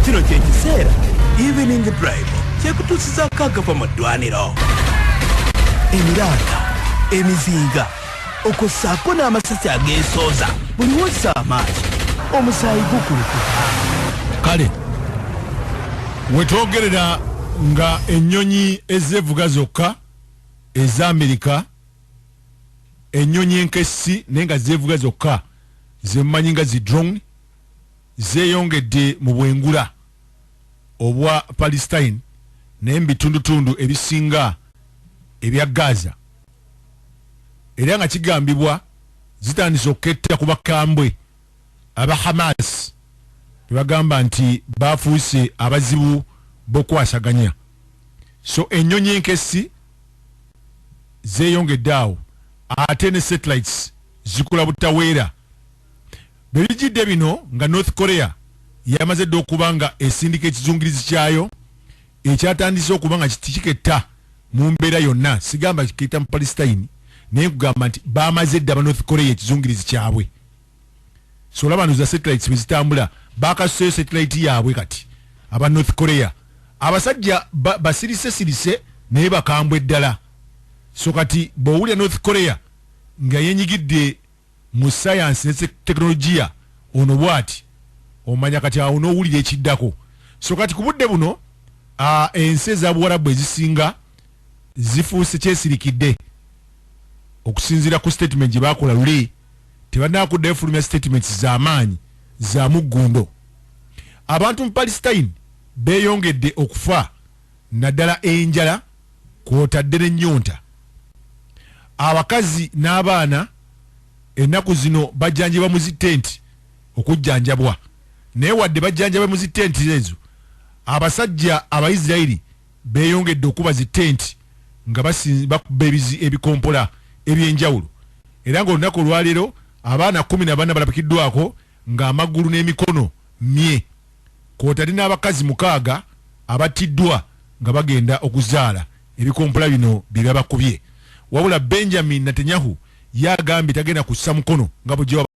kino kyekiseera evening drive kyekutuusiza akagava mu ddwaniro. Emiranga, emizinga, okossaako n'amasasi ageesooza buli wozza amaaso omusaayi gukulukuka. Kale wetwogerera nga ennyonyi ezeevuga zokka eza Amerika, ennyonyi enkessi naye nga zeevuga zokka zemmanyi nga zi drone zeeyongedde mu bwengula obwa Palestine naye mu bitundutundu ebisinga ebya Gaza, era nga kigambibwa zitandise okuketta ku bakambwe aba Hamas tebagamba nti bafuuse abazibu b'okwasaganya. So ennyonyi enkessi zeeyongedde awo ate ne satellites zikola butaweera. Bwe bijjidde bino nga North Korea yamaze dde okuba nga esindika ekizungirizi kyayo ekyatandise okuba nga kiketta mu mbeera yonna, sigamba kiketta mu Palestine naye kugamba nti bamaze dde aba North Korea ekizungirizi kyabwe. So olaba nti za satellites bwe zitambula bakasuseyo satellite yaabwe kati aba North Korea abasajja basirise naye bakambwe ddala. So kati bw'owulira North Korea nga yenyigidde mu science ne teknologiya ono bwati omanya kati awo n'owulira ekiddako. So kati ku budde buno ensi eza Buwarabu ezisinga zifuuse kyesirikidde okusinziira ku statement gye bakola luli tebannakuddayo efulumya statements z'amaanyi za muggundo. Abantu mu Palestine beeyongedde okufa naddala enjala kw'otadde n'ennyonta. Abakazi n'abaana ennaku zino bajjanjabwa mu zitenti okujjanjabwa, naye wadde bajjanjabwa mu zitenti ezo abasajja Abayisirayiri beeyongedde okuba zitenti nga bakuba ebikompola ebyenjawulo. Era ng'olunaku olwaleero abaana 14 balabikiddwako nga amagulu n'emikono mye, kw'otadde n'abakazi 6 abattiddwa nga bagenda okuzaala ebikompola bino bye babakubye. Wabula Benjamin Netanyahu yagambye tagenda kussa mukono nga bwe